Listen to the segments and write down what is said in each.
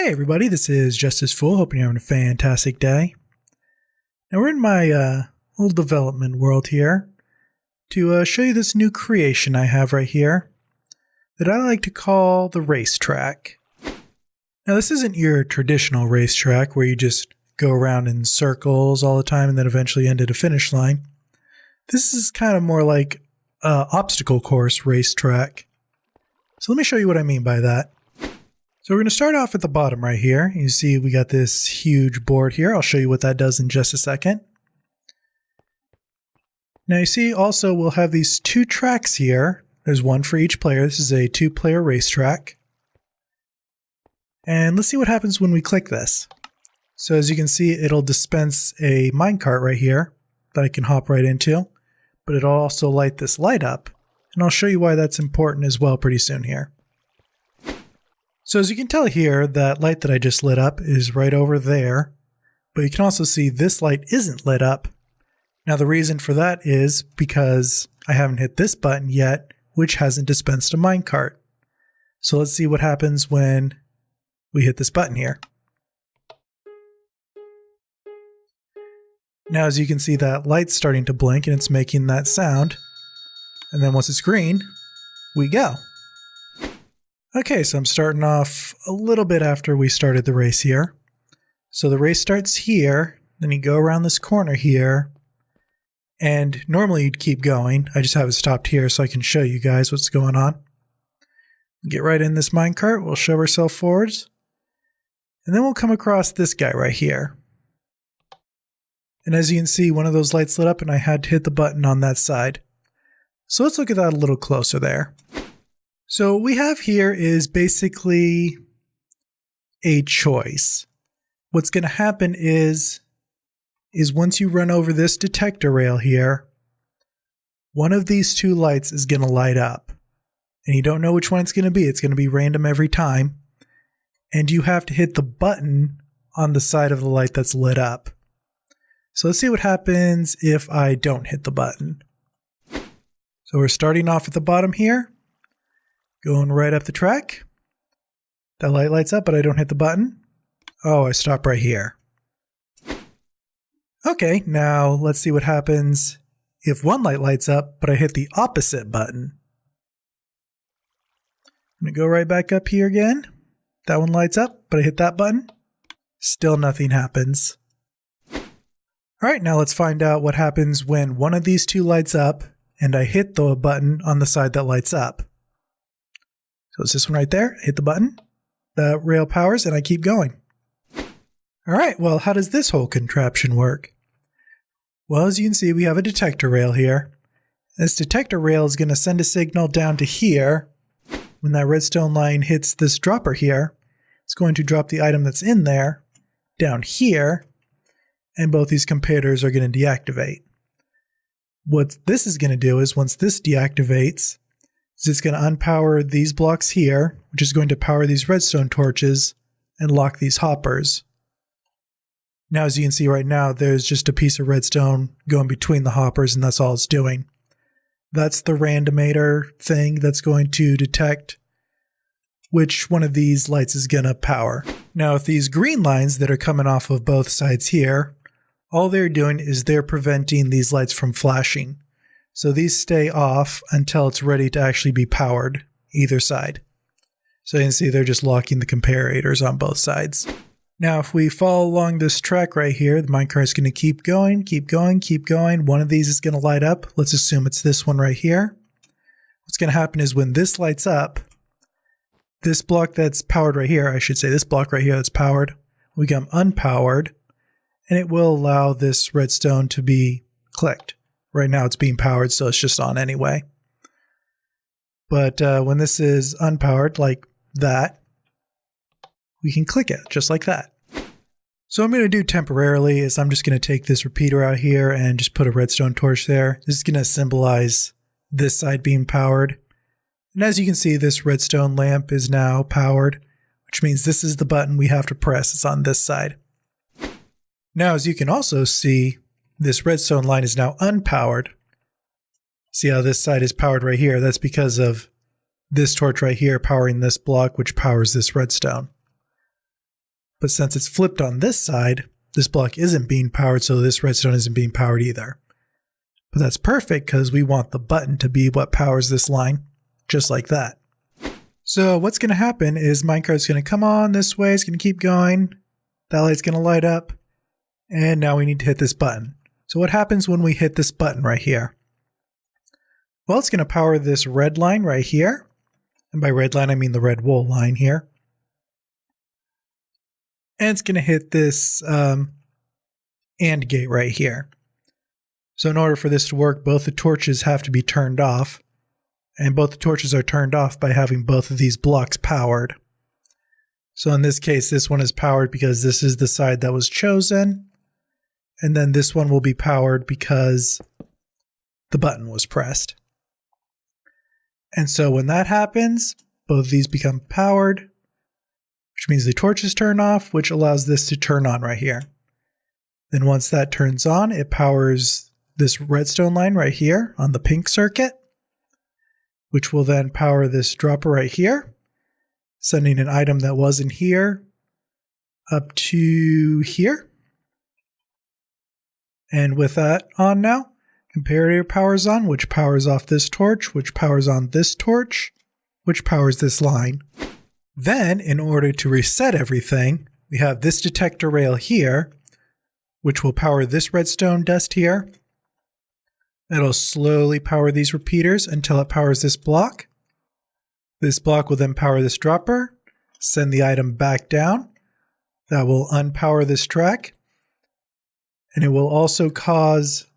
Hey everybody, this is Justice Fool. Hoping you're having a fantastic day. Now we're in my little development world here to show you this new creation I have right here that I like to call the racetrack. Now this isn't your traditional racetrack where you just go around in circles all the time and then eventually end at a finish line. This is kind of more like an obstacle course racetrack. So let me show you what I mean by that. So we're going to start off at the bottom right here. You see we got this huge board here. I'll show you what that does in just a second. Now you see also we'll have these two tracks here. There's one for each player. This is a two-player racetrack. And let's see what happens when we click this. So as you can see, it'll dispense a minecart right here that I can hop right into. But it'll also light this light up. And I'll show you why that's important as well pretty soon here. So as you can tell here, that light that I just lit up is right over there, but you can also see this light isn't lit up. Now the reason for that is because I haven't hit this button yet, which hasn't dispensed a minecart. So let's see what happens when we hit this button here. Now as you can see, that light's starting to blink and it's making that sound. And then once it's green, we go. Okay, so I'm starting off a little bit after we started the race here. So the race starts here, then you go around this corner here, and normally you'd keep going. I just have it stopped here so I can show you guys what's going on. Get right in this minecart, we'll shove ourselves forwards, and then we'll come across this guy right here. And as you can see, one of those lights lit up and I had to hit the button on that side. So let's look at that a little closer there. So what we have here is basically a choice. What's going to happen is once you run over this detector rail here, one of these two lights is going to light up. And you don't know which one it's going to be. It's going to be random every time. And you have to hit the button on the side of the light that's lit up. So let's see what happens if I don't hit the button. So we're starting off at the bottom here. Going right up the track. That light lights up, but I don't hit the button. Oh, I stop right here. Okay, now let's see what happens if one light lights up, but I hit the opposite button. I'm going to go right back up here again. That one lights up, but I hit that button. Still nothing happens. Alright, now let's find out what happens when one of these two lights up, and I hit the button on the side that lights up. So it's this one right there. Hit the button. The rail powers and I keep going. Alright, well, how does this whole contraption work? Well, as you can see, we have a detector rail here. This detector rail is going to send a signal down to here. When that redstone line hits this dropper here, it's going to drop the item that's in there down here, and both these comparators are going to deactivate. What this is going to do is once this deactivates, it's going to unpower these blocks here, which is going to power these redstone torches and lock these hoppers. Now, as you can see right now, there's just a piece of redstone going between the hoppers, and that's all it's doing. That's the randomator thing that's going to detect which one of these lights is going to power. Now, if these green lines that are coming off of both sides here, all they're doing is they're preventing these lights from flashing. So these stay off until it's ready to actually be powered, either side. So you can see they're just locking the comparators on both sides. Now if we follow along this track right here, the minecart is going to keep going, keep going, keep going. One of these is going to light up. Let's assume it's this one right here. What's going to happen is when this lights up, this block that's powered right here, I should say this block right here that's powered, will become unpowered, and it will allow this redstone to be clicked. Right now it's being powered, so it's just on anyway. But when this is unpowered, like that, we can click it, just like that. So what I'm going to do temporarily is I'm just going to take this repeater out here and just put a redstone torch there. This is going to symbolize this side being powered. And as you can see, this redstone lamp is now powered, which means this is the button we have to press. It's on this side. Now, as you can also see, this redstone line is now unpowered. See how this side is powered right here? That's because of this torch right here powering this block, which powers this redstone. But since it's flipped on this side, this block isn't being powered, so this redstone isn't being powered either. But that's perfect because we want the button to be what powers this line, just like that. So what's going to happen is minecart's going to come on this way, it's going to keep going, that light's going to light up, and now we need to hit this button. So what happens when we hit this button right here? Well, it's going to power this red line right here, and by red line I mean the red wool line here. And it's going to hit this AND gate right here. So in order for this to work, both the torches have to be turned off. And both the torches are turned off by having both of these blocks powered. So in this case, this one is powered because this is the side that was chosen. And then this one will be powered because the button was pressed. And so when that happens, both of these become powered, which means the torches turn off, which allows this to turn on right here. Then once that turns on, it powers this redstone line right here on the pink circuit, which will then power this dropper right here, sending an item that wasn't here up to here. And with that on now, comparator powers on, which powers off this torch, which powers on this torch, which powers this line. Then, in order to reset everything, we have this detector rail here, which will power this redstone dust here. It'll slowly power these repeaters until it powers this block. This block will then power this dropper, send the item back down. That will unpower this track. And it will also cause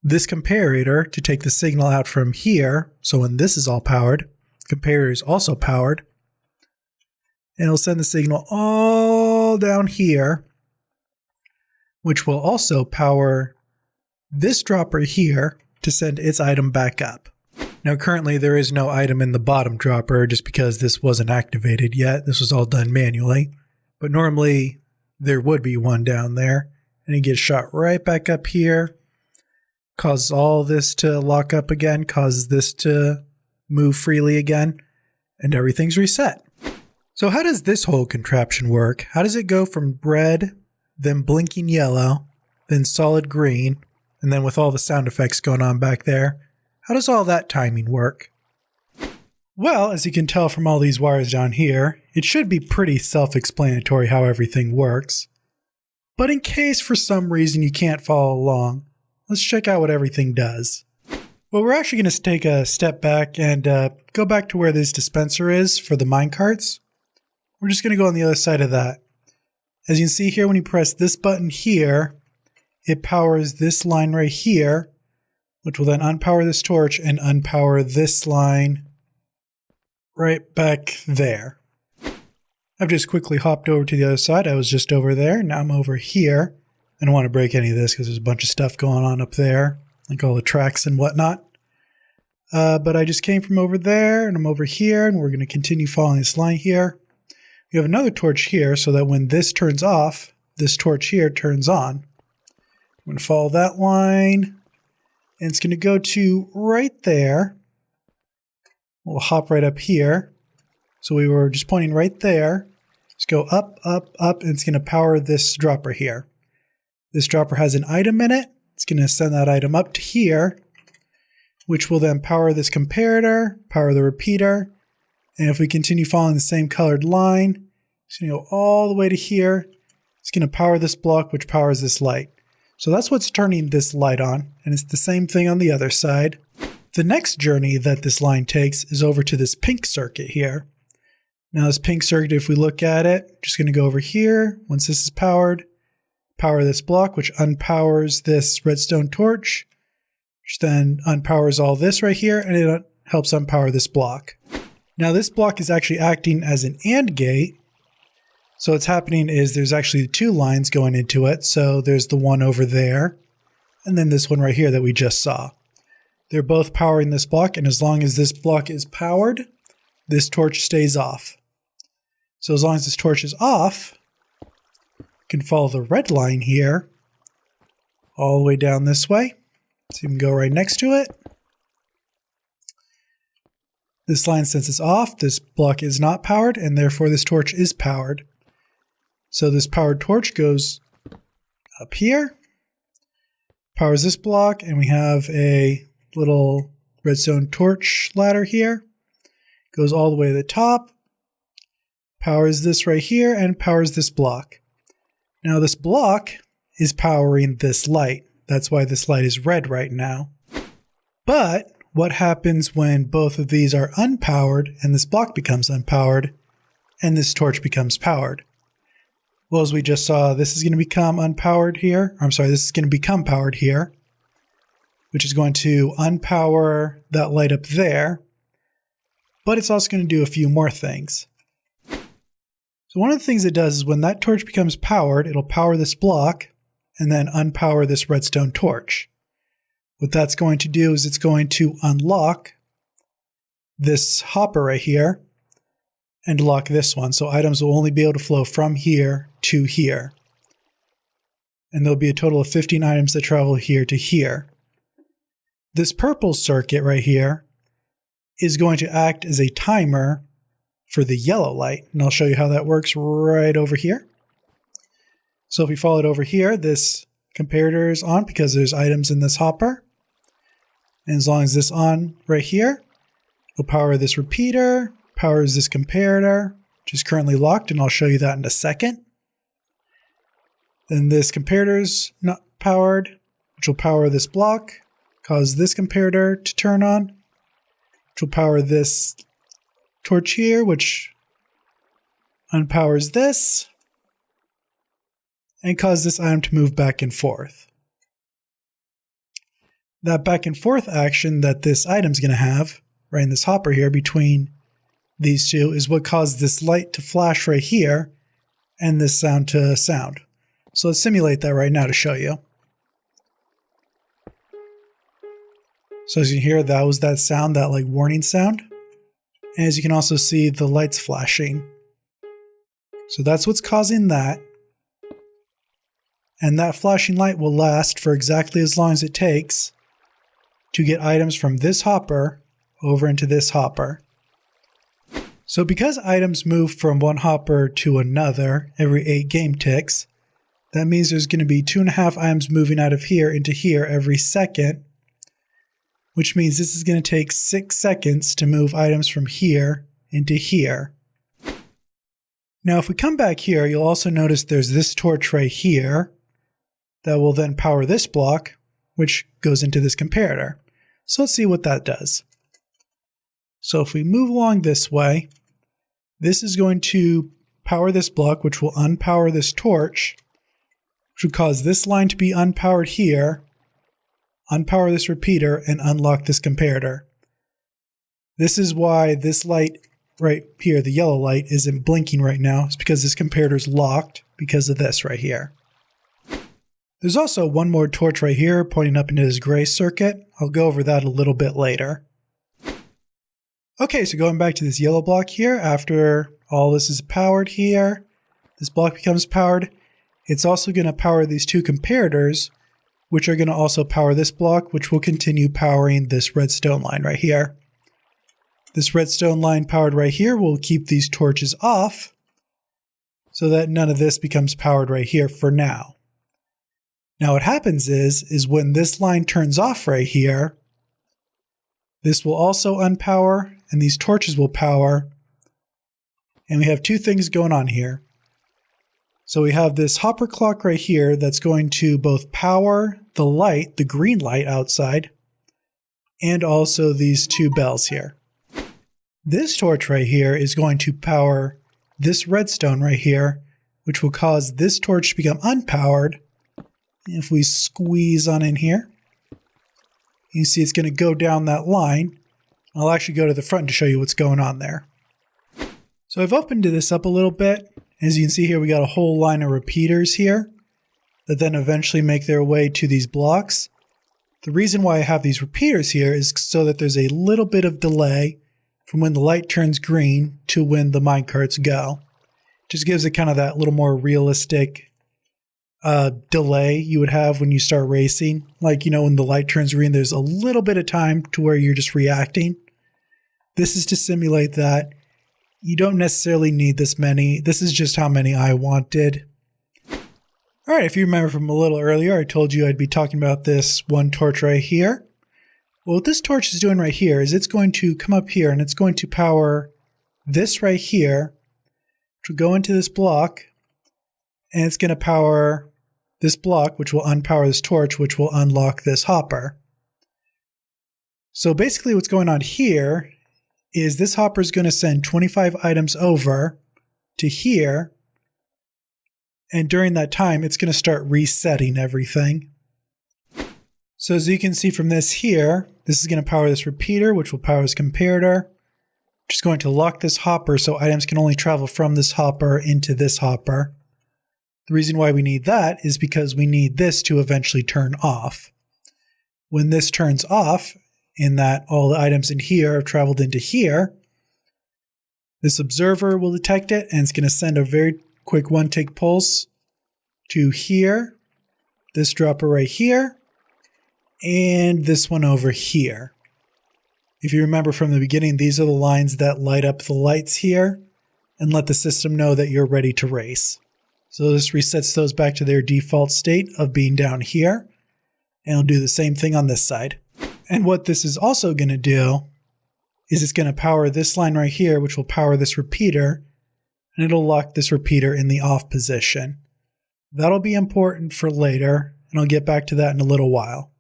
this comparator to take the signal out from here. So when this is all powered, the comparator is also powered. And it'll send the signal all down here, which will also power this dropper here to send its item back up. Now currently there is no item in the bottom dropper just because this wasn't activated yet. This was all done manually. But normally there would be one down there, and it gets shot right back up here, causes all this to lock up again, causes this to move freely again, and everything's reset. So how does this whole contraption work? How does it go from red, then blinking yellow, then solid green, and then with all the sound effects going on back there, how does all that timing work? Well, as you can tell from all these wires down here, it should be pretty self-explanatory how everything works. But in case for some reason you can't follow along, let's check out what everything does. Well, we're actually going to take a step back and go back to where this dispenser is for the minecarts. We're just going to go on the other side of that. As you can see here, when you press this button here, it powers this line right here, which will then unpower this torch and unpower this line right back there. I've just quickly hopped over to the other side. I was just over there. Now I'm over here. I don't want to break any of this because there's a bunch of stuff going on up there, like all the tracks and whatnot. But I just came from over there and I'm over here, and we're going to continue following this line here. We have another torch here so that when this turns off, this torch here turns on. I'm going to follow that line, and it's going to go to right there. We'll hop right up here. So we were just pointing right there. Let's go up, up, up, and it's going to power this dropper here. This dropper has an item in it. It's going to send that item up to here, which will then power this comparator, power the repeater. And if we continue following the same colored line, it's going to go all the way to here. It's going to power this block, which powers this light. So that's what's turning this light on, and it's the same thing on the other side. The next journey that this line takes is over to this pink circuit here. Now this pink circuit, if we look at it, just going to go over here. Once this is powered, power this block, which unpowers this redstone torch, which then unpowers all this right here, and it helps unpower this block. Now this block is actually acting as an AND gate. So what's happening is there's actually two lines going into it. So there's the one over there, and then this one right here that we just saw. They're both powering this block, and as long as this block is powered, this torch stays off. So as long as this torch is off, you can follow the red line here all the way down this way. So you can go right next to it. This line, since it's off, this block is not powered, and therefore this torch is powered. So this powered torch goes up here, powers this block, and we have a little redstone torch ladder here. Goes all the way to the top, powers this right here, and powers this block. Now this block is powering this light. That's why this light is red right now. But what happens when both of these are unpowered and this block becomes unpowered and this torch becomes powered? Well, as we just saw, this is going to become unpowered here. This is going to become powered here, which is going to unpower that light up there. But it's also going to do a few more things. So one of the things it does is when that torch becomes powered, it'll power this block and then unpower this redstone torch. What that's going to do is it's going to unlock this hopper right here and lock this one. So items will only be able to flow from here to here. And there'll be a total of 15 items that travel here to here. This purple circuit right here is going to act as a timer for the yellow light. And I'll show you how that works right over here. So if we follow it over here, this comparator is on because there's items in this hopper. And as long as this on right here, it'll power this repeater, powers this comparator, which is currently locked, and I'll show you that in a second. Then this comparator is not powered, which will power this block, cause this comparator to turn on, which will power this torch here, which unpowers this, and cause this item to move back and forth. That back and forth action that this item's going to have, right in this hopper here between these two, is what caused this light to flash right here and this sound to sound. So let's simulate that right now to show you. So as you hear, that was that sound, that like warning sound. And as you can also see, the lights flashing. So that's what's causing that. And that flashing light will last for exactly as long as it takes to get items from this hopper over into this hopper. So because items move from one hopper to another every 8 game ticks, that means there's going to be 2.5 items moving out of here into here every second, which means this is going to take 6 seconds to move items from here into here. Now if we come back here, you'll also notice there's this torch right here that will then power this block, which goes into this comparator. So let's see what that does. So if we move along this way, this is going to power this block, which will unpower this torch, which would cause this line to be unpowered here, unpower this repeater, and unlock this comparator. This is why this light right here, the yellow light, isn't blinking right now. It's because this comparator is locked because of this right here. There's also one more torch right here pointing up into this gray circuit. I'll go over that a little bit later. Okay, so going back to this yellow block here, after all this is powered here, this block becomes powered. It's also going to power these 2 comparators, which are going to also power this block, which will continue powering this redstone line right here. This redstone line powered right here will keep these torches off so that none of this becomes powered right here for now. Now what happens is when this line turns off right here, this will also unpower and these torches will power. And we have 2 things going on here. So we have this hopper clock right here that's going to both power the light, the green light outside, and also these 2 bells here. This torch right here is going to power this redstone right here, which will cause this torch to become unpowered. If we squeeze on in here, you see it's going to go down that line. I'll actually go to the front to show you what's going on there. So I've opened this up a little bit. As you can see here, we got a whole line of repeaters here that then eventually make their way to these blocks. The reason why I have these repeaters here is so that there's a little bit of delay from when the light turns green to when the minecarts go. Just gives it kind of that little more realistic delay you would have when you start racing. Like, you know, when the light turns green, there's a little bit of time to where you're just reacting. This is to simulate that. You don't necessarily need this many. This is just how many I wanted. All right, if you remember from a little earlier, I told you I'd be talking about this one torch right here. Well, what this torch is doing right here is it's going to come up here and it's going to power this right here, which will go into this block, and it's going to power this block, which will unpower this torch, which will unlock this hopper. So basically what's going on here is this hopper is going to send 25 items over to here, and during that time, it's going to start resetting everything. So as you can see from this here, this is going to power this repeater, which will power this comparator, which is going to lock this hopper so items can only travel from this hopper into this hopper. The reason why we need that is because we need this to eventually turn off. When this turns off, in that all the items in here have traveled into here, this observer will detect it and it's going to send a very quick one-tick pulse to here, this dropper right here, and this one over here. If you remember from the beginning, these are the lines that light up the lights here and let the system know that you're ready to race. So this resets those back to their default state of being down here, and it'll do the same thing on this side. And what this is also going to do is it's going to power this line right here, which will power this repeater, and it'll lock this repeater in the off position. That'll be important for later, and I'll get back to that in a little while.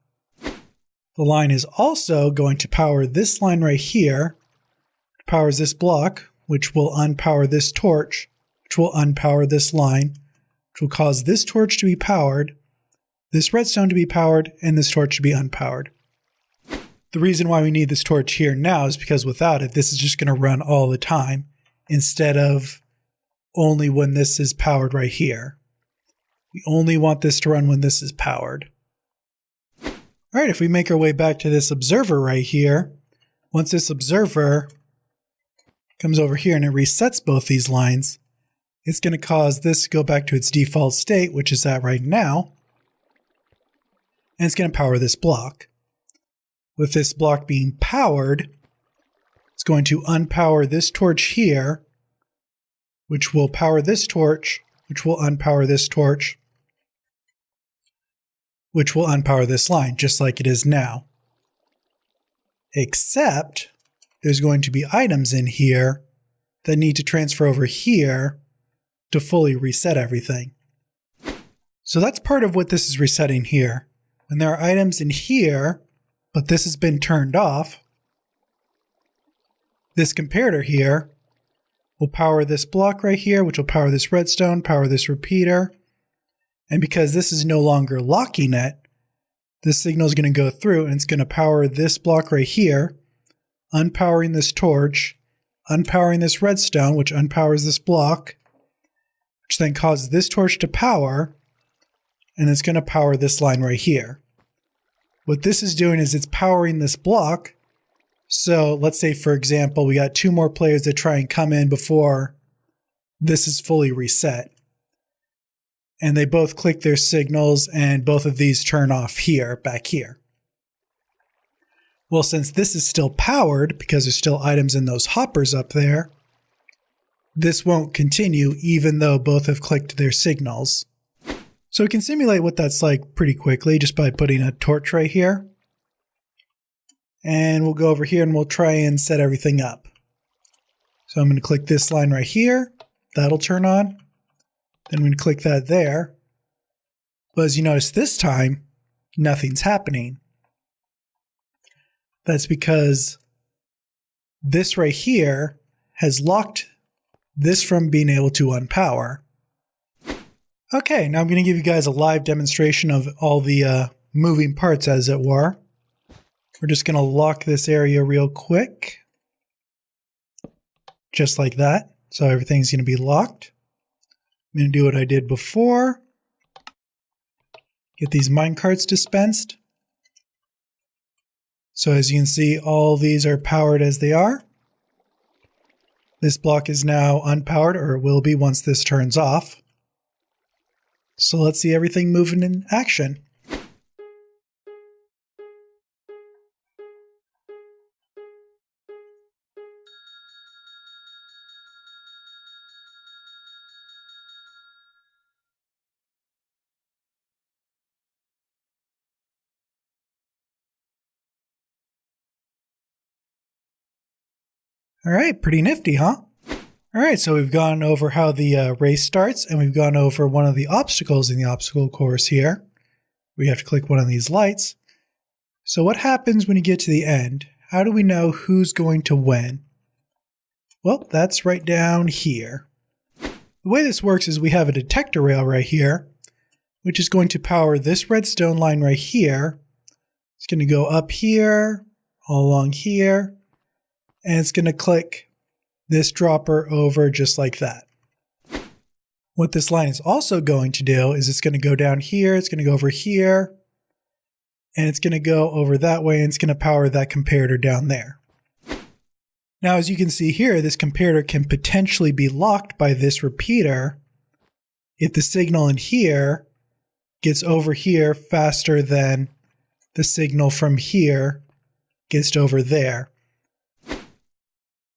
The line is also going to power this line right here, which powers this block, which will unpower this torch, which will unpower this line, which will cause this torch to be powered, this redstone to be powered, and this torch to be unpowered. The reason why we need this torch here now is because without it, this is just going to run all the time instead of only when this is powered right here. We only want this to run when this is powered. All right, if we make our way back to this observer right here, once this observer comes over here and it resets both these lines, it's going to cause this to go back to its default state, which is at right now, and it's going to power this block. With this block being powered, it's going to unpower this torch here, which will power this torch, which will unpower this torch, which will unpower this line, just like it is now. Except there's going to be items in here that need to transfer over here to fully reset everything. So that's part of what this is resetting here. When there are items in here, but this has been turned off, this comparator here will power this block right here, which will power this redstone, power this repeater. And because this is no longer locking it, this signal is going to go through and it's going to power this block right here, unpowering this torch, unpowering this redstone, which unpowers this block, which then causes this torch to power, and it's going to power this line right here. What this is doing is it's powering this block. So let's say, for example, we got 2 more players that try and come in before this is fully reset. And they both click their signals and both of these turn off here, back here. Well, since this is still powered, because there's still items in those hoppers up there, this won't continue even though both have clicked their signals. So we can simulate what that's like pretty quickly just by putting a torch right here. And we'll go over here and we'll try and set everything up. So I'm going to click this line right here. That'll turn on. Then I'm going to click that there. But as you notice this time, nothing's happening. That's because this right here has locked this from being able to unpower. Okay, now I'm going to give you guys a live demonstration of all the moving parts, as it were. We're just going to lock this area real quick. Just like that. So everything's going to be locked. I'm going to do what I did before. Get these minecarts dispensed. So as you can see, all these are powered as they are. This block is now unpowered, or it will be once this turns off. So let's see everything moving in action. All right, pretty nifty, huh? All right, so we've gone over how the race starts, and we've gone over one of the obstacles in the obstacle course here. We have to click one of these lights. So what happens when you get to the end? How do we know who's going to win? Well, that's right down here. The way this works is we have a detector rail right here, which is going to power this redstone line right here. It's going to go up here, all along here, and it's going to click this dropper over just like that. What this line is also going to do is it's going to go down here, it's going to go over here, and it's going to go over that way, and it's going to power that comparator down there. Now, as you can see here, this comparator can potentially be locked by this repeater if the signal in here gets over here faster than the signal from here gets to over there.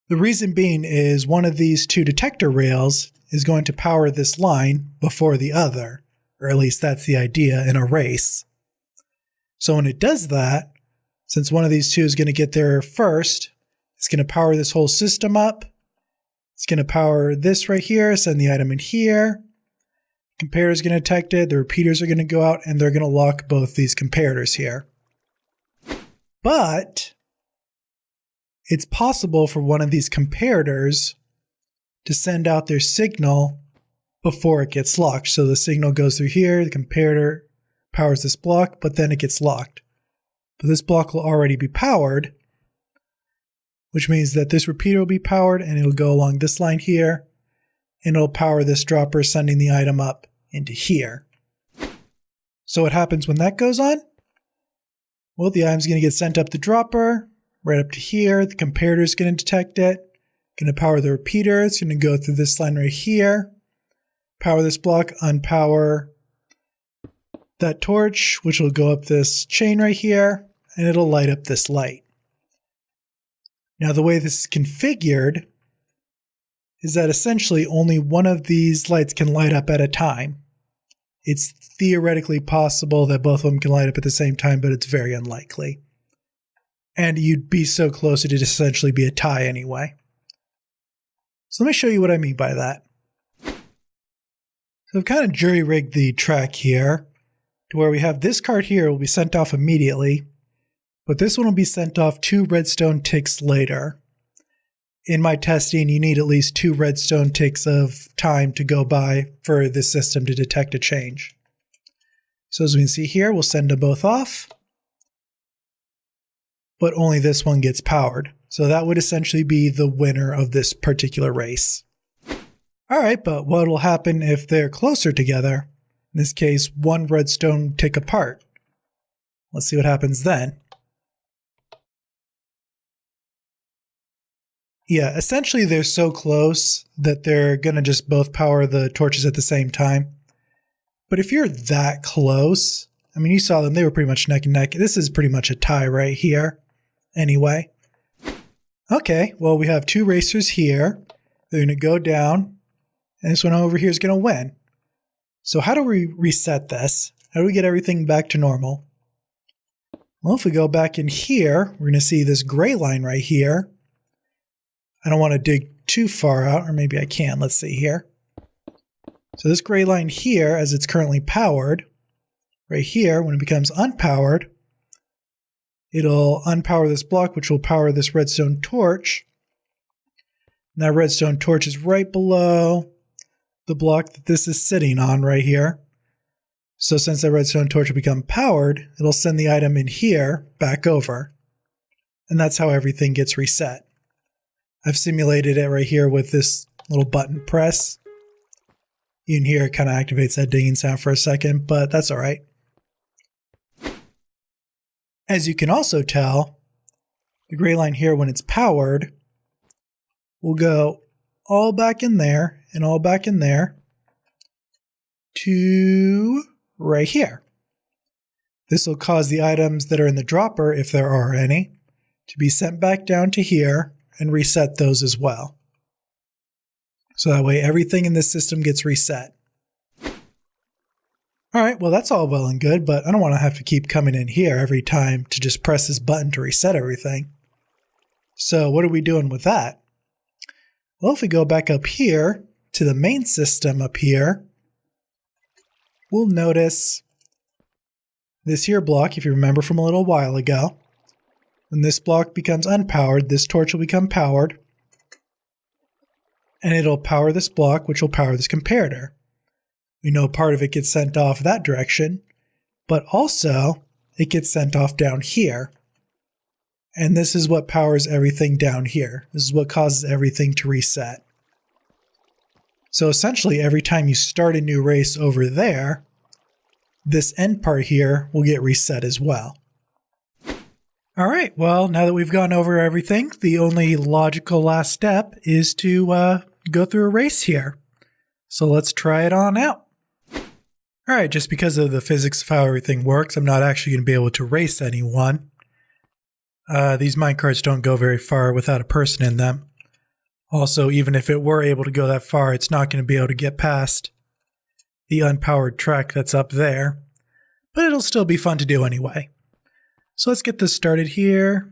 The reason being is one of these two detector rails is going to power this line before the other, or at least that's the idea in a race. So when it does that, since one of these two is going to get there first, it's going to power this whole system up. It's going to power this right here, send the item in here. The comparator is going to detect it, the repeaters are going to go out, and they're going to lock both these comparators here. But it's possible for one of these comparators to send out their signal before it gets locked. So the signal goes through here, the comparator powers this block, but then it gets locked. But this block will already be powered, which means that this repeater will be powered and it'll go along this line here, and it'll power this dropper, sending the item up into here. So what happens when that goes on? Well, the item's going to get sent up the dropper, right up to here. The comparator is going to detect it, going to power the repeater. It's going to go through this line right here, power this block, unpower that torch, which will go up this chain right here, and it'll light up this light. Now, the way this is configured is that essentially only one of these lights can light up at a time. It's theoretically possible that both of them can light up at the same time, but it's very unlikely. And you'd be so close it'd essentially be a tie anyway. So let me show you what I mean by that. So I've kind of jury-rigged the track here to where we have this card here will be sent off immediately, but this one will be sent off 2 redstone ticks later. In my testing, you need at least 2 redstone ticks of time to go by for this system to detect a change. So as we can see here, we'll send them both off, but only this one gets powered. So that would essentially be the winner of this particular race. All right, but what will happen if they're closer together? In this case, 1 redstone tick apart. Let's see what happens then. Yeah, essentially they're so close that they're going to just both power the torches at the same time. But if you're that close, I mean, you saw them, they were pretty much neck and neck. This is pretty much a tie right here anyway. Okay, well, we have 2 racers here. They're going to go down, and this one over here is going to win. So how do we reset this? How do we get everything back to normal? Well, if we go back in here, we're going to see this gray line right here. I don't want to dig too far out, or maybe I can. Let's see here. So this gray line here, as it's currently powered, right here, when it becomes unpowered, it'll unpower this block, which will power this redstone torch. And that redstone torch is right below the block that this is sitting on right here. So since that redstone torch will become powered, it'll send the item in here back over. And that's how everything gets reset. I've simulated it right here with this little button press. You can hear it kind of activates that dinging sound for a second, but that's all right. As you can also tell, the gray line here, when it's powered, will go all back in there and all back in there to right here. This will cause the items that are in the dropper, if there are any, to be sent back down to here and reset those as well. So that way everything in this system gets reset. Alright, well that's all well and good, but I don't want to have to keep coming in here every time to just press this button to reset everything. So what are we doing with that? Well, if we go back up here to the main system up here, we'll notice this here block, if you remember from a little while ago. When this block becomes unpowered, this torch will become powered, and it'll power this block, which will power this comparator. We know part of it gets sent off that direction, but also it gets sent off down here. And this is what powers everything down here. This is what causes everything to reset. So essentially, every time you start a new race over there, this end part here will get reset as well. All right, well, now that we've gone over everything, the only logical last step is to go through a race here. So let's try it on out. All right, just because of the physics of how everything works, I'm not actually going to be able to race anyone. These minecarts don't go very far without a person in them. Also, even if it were able to go that far, it's not going to be able to get past the unpowered track that's up there. But it'll still be fun to do anyway. So let's get this started here.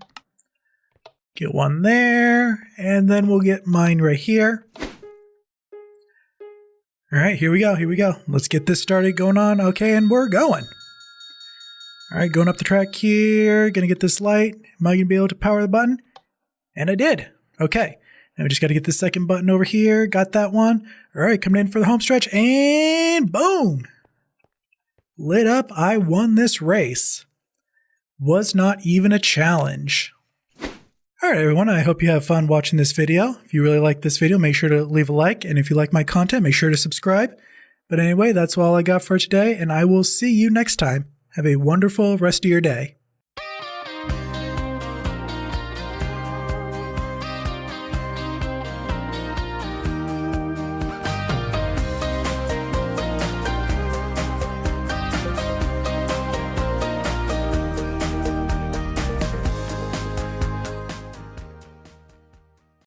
Get one there, and then we'll get mine right here. All right, here we go. Let's get this started going on. Okay, and we're going. All right, going up the track here. Gonna get this light. Am I gonna be able to power the button? And I did. Okay, now we just gotta get this second button over here. Got that one. All right, coming in for the home stretch, and boom! Lit up, I won this race. Was not even a challenge. Alright everyone, I hope you have fun watching this video. If you really like this video, make sure to leave a like, and if you like my content, make sure to subscribe. But anyway, that's all I got for today, and I will see you next time. Have a wonderful rest of your day.